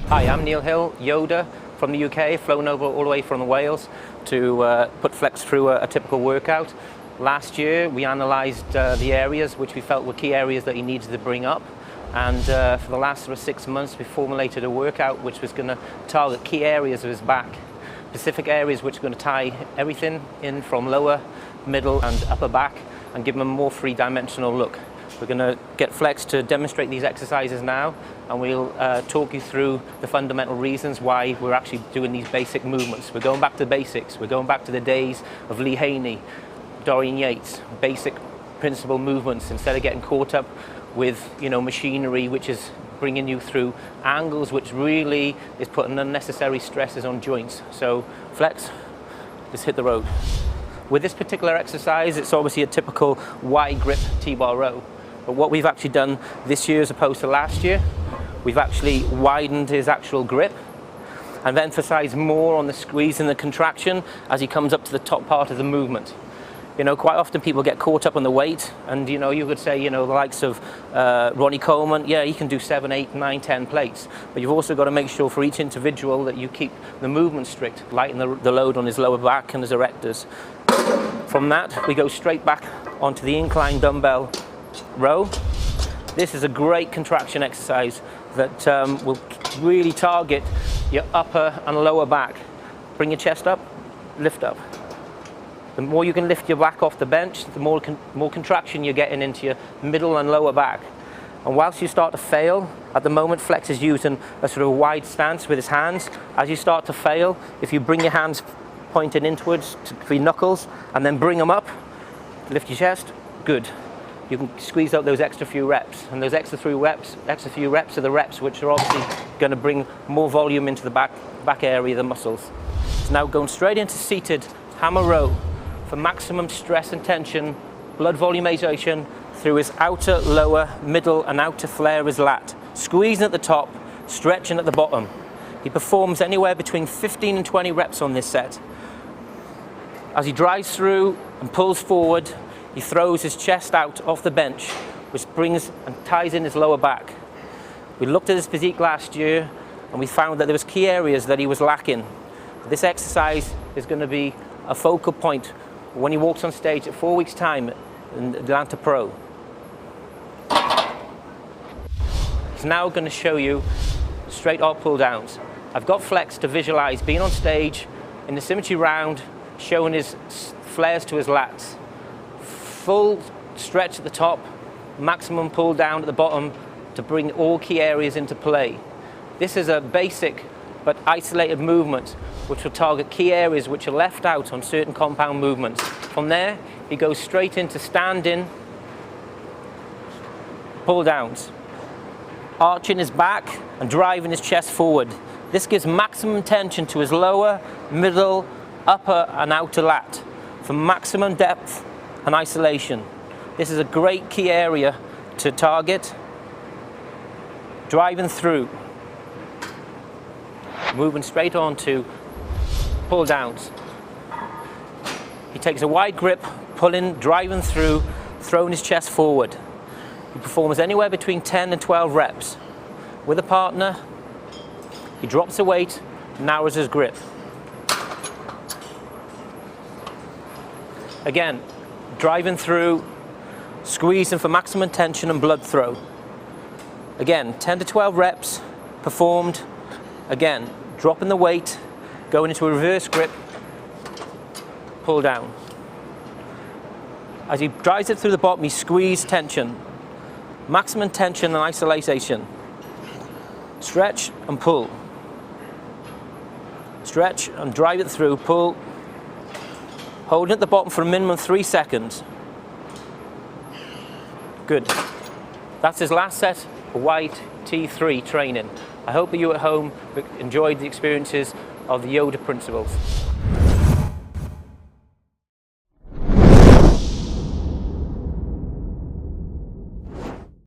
Hi, I'm Neil Hill, Yoda from the UK, flown over all the way from Wales to put Flex through a typical workout. Last year we analysed the areas which we felt were key areas that he needed to bring up, and for the last 6 months we formulated a workout which was going to target key areas of his back, specific areas which are going to tie everything in from lower, middle and upper back and give him a more three-dimensional look. We're going to get Flex to demonstrate these exercises now, and we'll talk you through the fundamental reasons why we're actually doing these basic movements. We're going back to the basics. We're going back to the days of Lee Haney, Dorian Yates, basic principle movements, instead of getting caught up with, machinery which is bringing you through angles which really is putting unnecessary stresses on joints. So Flex, let's hit the road. With this particular exercise, it's obviously a typical wide grip T-bar row. But what we've actually done this year as opposed to last year, we've actually widened his actual grip and emphasized more on the squeeze and the contraction as he comes up to the top part of the movement. Quite often people get caught up on the weight, and you could say, the likes of Ronnie Coleman, yeah, he can do 7, 8, 9, 10 plates. But you've also got to make sure for each individual that you keep the movement strict, lighten the load on his lower back and his erectors. From that, we go straight back onto the incline dumbbell row. This is a great contraction exercise that will really target your upper and lower back. Bring your chest up, lift up. The more you can lift your back off the bench, the more contraction you're getting into your middle and lower back. And whilst you start to fail, at the moment Flex is using a sort of wide stance with his hands. As you start to fail, if you bring your hands pointed inwards for your knuckles and then bring them up, lift your chest, good. You can squeeze out those extra few reps, and those extra few reps are the reps which are obviously going to bring more volume into the back area of the muscles. So now going straight into seated hammer row for maximum stress and tension, blood volumization through his outer, lower, middle and outer flare of his lat, squeezing at the top, stretching at the bottom. He performs anywhere between 15 and 20 reps on this set. As he drives through and pulls forward, he throws his chest out off the bench, which brings and ties in his lower back. We looked at his physique last year and we found that there was key areas that he was lacking. This exercise is going to be a focal point when he walks on stage at 4 weeks' time in Atlanta Pro. He's now going to show you straight arc pull downs. I've got Flex to visualize being on stage in the symmetry round, showing his flares to his lats. Full stretch at the top, maximum pull down at the bottom to bring all key areas into play. This is a basic but isolated movement which will target key areas which are left out on certain compound movements. From there, he goes straight into standing pull downs, arching his back and driving his chest forward. This gives maximum tension to his lower, middle, upper and outer lat for maximum depth and isolation. This is a great key area to target. Driving through, moving straight on to pull downs. He takes a wide grip, pulling, driving through, throwing his chest forward. He performs anywhere between 10 and 12 reps. With a partner, he drops the weight, narrows his grip. Again, driving through, squeezing for maximum tension and blood throw. Again, 10 to 12 reps performed. Again, dropping the weight, going into a reverse grip, pull down. As he drives it through the bottom, he squeezes tension. Maximum tension and isolation. Stretch and pull. Stretch and drive it through, pull. Holding at the bottom for a minimum 3 seconds. Good. That's his last set of Y3T training. I hope that you at home enjoyed the experiences of the Yoda principles.